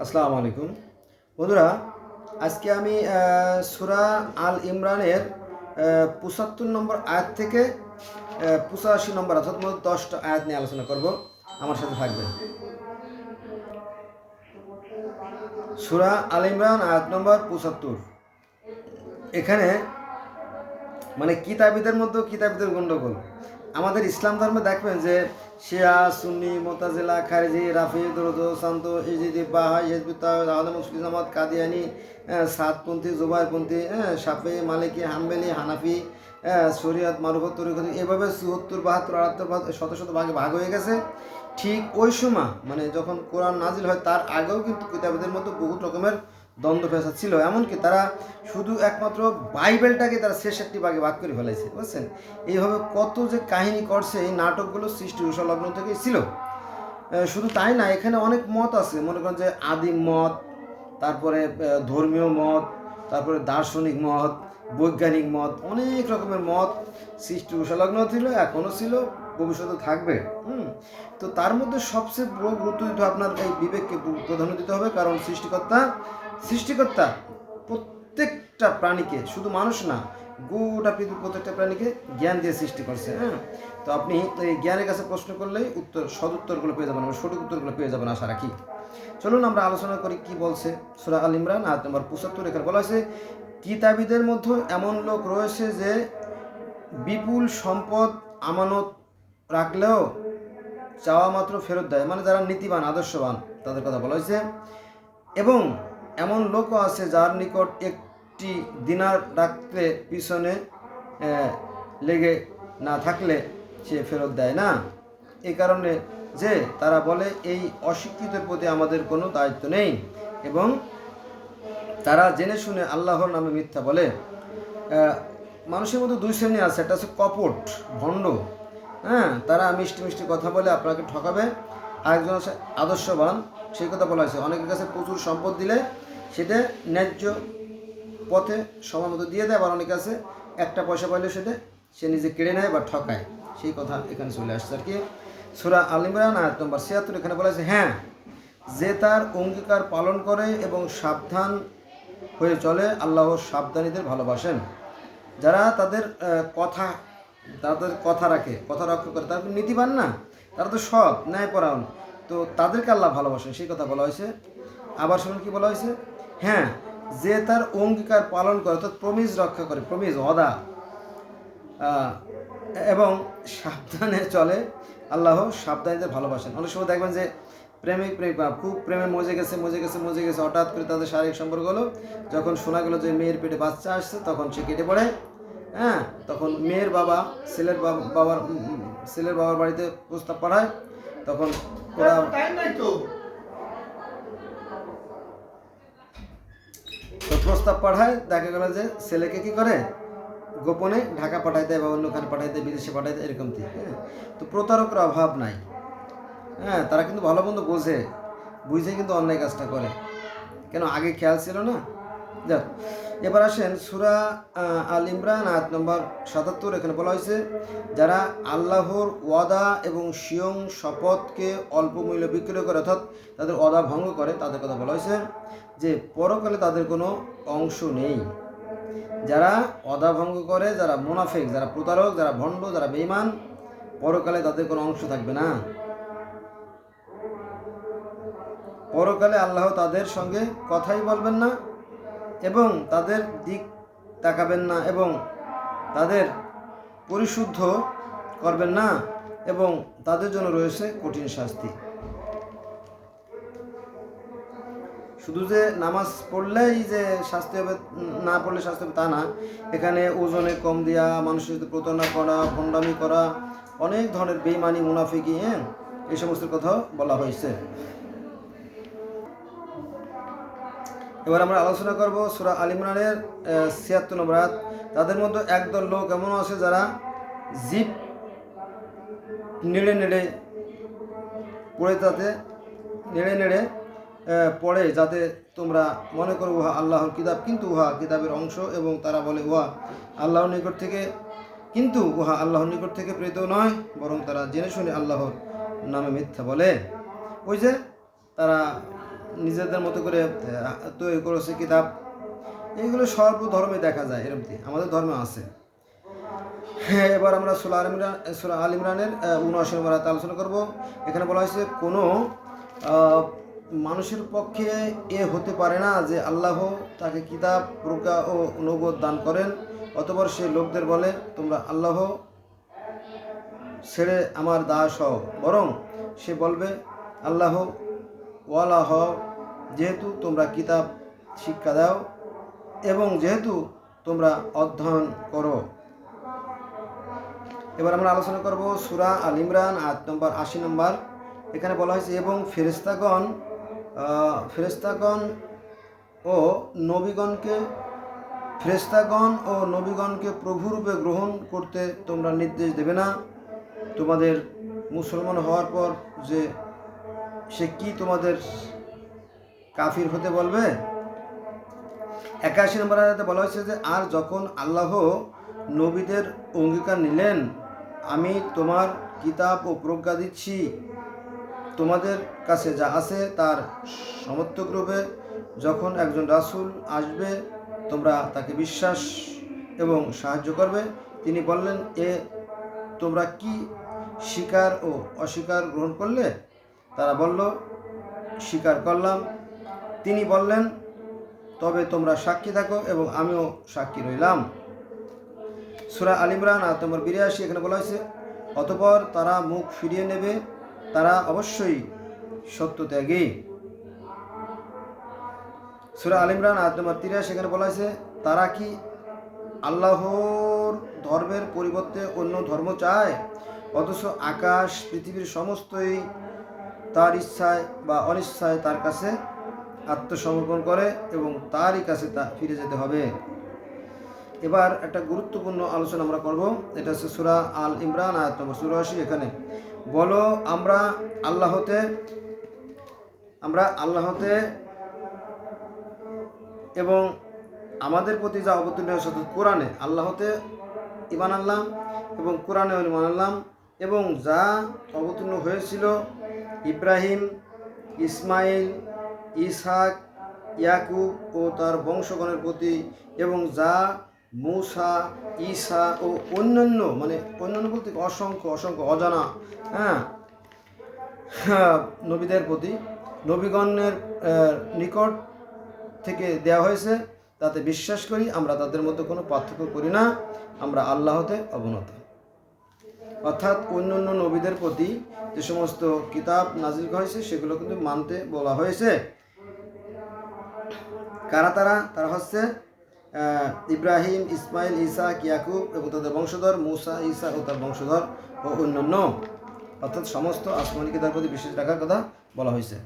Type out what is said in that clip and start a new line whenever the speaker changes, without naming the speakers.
আসসালামু আলাইকুম বন্ধুরা। আজকে আমি সূরা আল ইমরানের ৭৫ নম্বর আয়াত থেকে ৮৫ নম্বর অর্থাৎ মোট 10টা আয়াত নিয়ে আলোচনা করব। আমার সাথে থাকবেন। সূরা আল ইমরান আয়াত নম্বর ৭৫। এখানে মানে কিতাবীদের মধ্যে কিতাবীদের গণ্ডগোল। আমাদের ইসলাম ধর্মে দেখবেন যে শিয়া, সুন্নি, মোতাজিলা, খারিজি, রাফি, দরুদ, শান্ত, ইজিদি, বাহাই, হিজবুত, আহমদ মুসলিম জামাত, কাদিয়ানি, সাতপন্থী, জুবাইরপন্থী, শাফি, মালিকি, হাম্বেলি, হানাফি, শরিয়ত, মারুফত, তরিকত, এভাবে ৭৪, ৭২, ৭৮, শত শত ভাগে ভাগ হয়ে গেছে। ঠিক ওই সময় মানে যখন কোরআন নাজিল হয় তার আগেও কিন্তু কিতাবীদের মধ্যে বহুত রকমের দ্বন্দ্ব ফেসাদ ছিল। এমনকি তারা শুধু একমাত্র বাইবেলটাকে তারা শেষ একটি ভাগে ভাগ করে ফেলেছে, বুঝছেন। এইভাবে কত যে কাহিনী করছে, এই নাটকগুলো সৃষ্টি সংলগ্ন থেকেই ছিল। শুধু তাই না, এখানে অনেক মত আছে। মনে করেন যে আদিম মত, তারপরে ধর্মীয় মত, তারপরে দার্শনিক মত, বৈজ্ঞানিক মত, অনেক রকমের মত সৃষ্টি সংলগ্ন ছিল, এখনও ছিল, ভবিষ্যতে থাকবে। তো তার মধ্যে সবচেয়ে বড় গুরুত্ব দিতে আপনার এই বিবেককে প্রাধান্য দিতে হবে। কারণ সৃষ্টিকর্তা প্রত্যেকটা প্রাণীকে, শুধু মানুষ না, গোটা পৃথিবীর প্রত্যেকটা প্রাণীকে জ্ঞান দিয়ে সৃষ্টি করছে। তো আপনি এই জ্ঞানের কাছে প্রশ্ন করলেই সদুত্তরগুলো পেয়ে যাবেন, সঠিক উত্তরগুলো পেয়ে যাবেন আশা রাখি। চলুন আমরা আলোচনা করি কি বলছে সূরা আল ইমরান আয়াত নম্বর ৭৫। এখানে বলা হয়েছে, কিতাবীদের মধ্যে এমন লোক রয়েছে যে বিপুল সম্পদ আমানত রাখলেও চাওয়া মাত্র ফেরত দেয়, মানে যারা নীতিবান, আদর্শবান, তাদের কথা বলা হয়েছে। এবং এমন লোকও আছে যার নিকট একটি দিনার রাখতে পিছনে লেগে না থাকলে সে ফেরত দেয় না, এই কারণে যে তারা বলে এই অশিক্ষিতের প্রতি আমাদের কোনো দায়িত্ব নেই, এবং তারা জেনে শুনে আল্লাহর নামে মিথ্যা বলে। মানুষের মধ্যে দুই শ্রেণী আছে, একটা হচ্ছে কপট, ভণ্ড। তারা মিষ্টি মিষ্টি কথা বলে আপনাকে ঠকাবে। আরেকজন আছে আদর্শবান, সেই কথা বলা হয়েছে। অনেকের কাছে প্রচুর সম্পদ দিলে সেটা ন্যায্য পথে সময় মতো দিয়ে দেয়, আবার অনেক আছে একটা পয়সা পাইলে সেটা সে নিজে কেড়ে নেয় বা ঠকায়, সেই কথা এখানে চলে আসছে আর কি। সূরা আল ইমরান আয়াত নম্বর ৭৬ এখানে বলা হয়েছে, হ্যাঁ, যে তার অঙ্গীকার পালন করে এবং সাবধান হয়ে চলে, আল্লাহর সাবধানীদের ভালোবাসেন। যারা তাদের কথা রাখে, কথা রক্ষা করে, তারা নীতিবান না, তারা তো সৎ, ন্যায়পরায়ণ, তো তাদেরকে আল্লাহ ভালোবাসেন, সেই কথা বলা হয়েছে। আবার শুনুন কি বলা হয়েছে, হ্যাঁ, যে তার অঙ্গীকার পালন করে, অর্থাৎ প্রমিজ রক্ষা করে, প্রমিজ ওয়াদা, এবং সাবধানে চলে, আল্লাহ সাবধানীদের ভালোবাসেন। অনেক সময় দেখবেন যে প্রেমিক খুব প্রেমে মজে গেছে, হঠাৎ করে তাদের শারীরিক সম্পর্ক হলো, যখন শোনা গেলো যে মেয়ের পেটে বাচ্চা আসছে, তখন সে কেটে পড়ে। তখন মেয়ের বাবা ছেলের বাবার বাড়িতে প্রস্তাব পাঠায়, তখন ওরা প্রস্তাব পাঠায়, দেখা গেল যে ছেলেকে কি করে গোপনে ঢাকা পাঠাই দেয় বা অন্যখানে পাঠাই দেয়, বিদেশে পাঠাই দেয়, এরকম ঠিক। তো প্রতারকের অভাব নাই। তারা কিন্তু ভালো মন্দ বুঝে কিন্তু অন্যায় কাজটা করে। কেন আগে খেয়াল ছিল না? যাক, এবার আসেন সূরা আল ইমরান আয়াত নম্বর ৭৭। এখানে বলা হয়েছে, যারা আল্লাহর ওয়াদা এবং স্বয়ং শপথকে অল্প মূল্যে বিক্রয় করে, অর্থাৎ তাদের ওয়াদা ভঙ্গ করে, তাদের কথা বলা হয়েছে যে পরকালে তাদের কোনো অংশ নেই। যারা ওয়াদা ভঙ্গ করে, যারা মুনাফিক, যারা প্রতারক, যারা ভণ্ড, যারা বেঈমান, পরকালে তাদের কোনো অংশ থাকবে না। পরকালে আল্লাহ তাদের সঙ্গে কথাই বলবেন না, এবং তাদের দিক তাকাবেন না, এবং তাদের পরিশুদ্ধ করবেন না, এবং তাদের জন্য রয়েছে কঠিন শাস্তি। শুধু যে নামাজ পড়লেই যে শাস্তি হবে, না পড়লে শাস্তি হবে তা না। এখানে ওজনে কম দেওয়া, মানুষের সাথে প্রতারণা করা, ভণ্ডামি করা, অনেক ধরনের বেঈমানি, মুনাফিকি, এই সমস্ত কথাও বলা হয়েছে। এবার আমরা আলোচনা করব সূরা আল ইমরানের ৭৬ নম্বর আয়াত। তাদের মধ্যে একদল লোক এমনও আছে যারা জিভ নেড়ে পড়ে যাতে তোমরা মনে করো উহা আল্লাহর কিতাব, কিন্তু উহা কিতাবের অংশ, এবং তারা বলে উহা আল্লাহর নিকট থেকে প্রেরিত নয়, বরং তারা জেনে শুনে আল্লাহর নামে মিথ্যা বলে। ওই যে তারা নিজেদের মতো করে তৈরি করেছে কিতাব, এইগুলো সর্ব ধর্মে দেখা যায়, এরকম আমাদের ধর্মে আছে। হ্যাঁ, এবার আমরা সূরা আল ইমরানের ৭৯ নম্বর আয়াতে আলোচনা করব। এখানে বলা হয়েছে কোনো মানুষের পক্ষে এ হতে পারে না যে আল্লাহ তাকে কিতাব, প্রজ্ঞা ও নবুয়ত দান করেন, অতঃপর সে লোকদের বলে তোমরা আল্লাহ ছেড়ে আমার দাস হও, বরং সে বলবে আল্লাহ ওয়ালা হও, যেহেতু তোমরা কিতাব শিক্ষা দাও এবং যেহেতু তোমরা অধ্যয়ন করো। এবার আমরা আলোচনা করব সূরা আল ইমরান আয়াত নম্বর ৮০ নম্বর। এখানে বলা হয়েছে এবং ফেরেশতাগণ ও নবীগণকে প্রভুরূপে গ্রহণ করতে তোমরা নির্দেশ দেবে না। তোমাদের মুসলমান হওয়ার পর যে সে কি তোমাদের কাফির হতে বলবে? ৮১ নম্বর আয়াতে বলা হয়েছে যে আর যখন আল্লাহ নবীদের অঙ্গীকার নিলেন, আমি তোমার কিতাব ও প্রজ্ঞা দিচ্ছি, তোমাদের কাছে যা আছে তার সমর্থক রূপে যখন একজন রাসূল আসবে তোমরা তাকে বিশ্বাস এবং সাহায্য করবে। তিনি বললেন, তোমরা কি স্বীকার ও অস্বীকার গ্রহণ করলে? তারা বলল, স্বীকার করলাম। তিনি বললেন, তবে তোমরা সাক্ষী থাকো এবং আমিও সাক্ষী রইলাম। সূরা আল ইমরান আয়াত নম্বর ৮২। এখানে বলা হয়েছে অতঃপর তারা মুখ ফিরিয়ে নেবে, তারা অবশ্যই সত্যত্যাগী। সূরা আল ইমরান আয়াত নম্বর ৮৩। এখানে বলা হয়েছে তারা কি আল্লাহর ধর্মের পরিবর্তে অন্য ধর্ম চায়, অথচ আকাশ পৃথিবীর সমস্তই তার ইচ্ছায় বা অনিচ্ছায় তার কাছে আত্মসমর্পণ করে এবং তারই কাছে তা ফিরে যেতে হবে। এবার একটা গুরুত্বপূর্ণ আলোচনা আমরা করব, এটা হচ্ছে সূরা আল ইমরান আয়াত নম্বর ৮৪। এখানে বলো আমরা আল্লাহতে এবং আমাদের প্রতি যা অবতীর্ণ হয়েছে কোরআনে, আল্লাহতে ঈমান আনলাম এবং কোরআনে ঈমান আনলাম এবং যা অবতীর্ণ হয়েছিল ইব্রাহিম, ইসমাইল, ইসহাক, ইয়াকুব ও তার বংশগণের প্রতি এবং যা মূসা, ঈসা ও অন্যান্য বলতে অসংখ্য অজানা নবীদের প্রতি নবীগণের নিকট থেকে দেওয়া হয়েছে তাতে বিশ্বাস করি, আমরা তাদের মধ্যে কোনো পার্থক্য করি না, আমরা আল্লাহতে অবনত। অর্থাৎ অন্যান্য নবীদের প্রতি যে সমস্ত কিতাব নাজিল হয়েছে সেগুলো কিন্তু মানতে বলা হয়েছে। কারা তারা হচ্ছে ইব্রাহিম, ইসমাইল, ইসহাক, ইয়াকুব এবং তাদের বংশধর, মূসা, ঈসা ও তার বংশধর ও অন্যান্য, অর্থাৎ সমস্ত আসমানি কিতাবের প্রতি বিশ্বাস রাখার কথা বলা হয়েছে।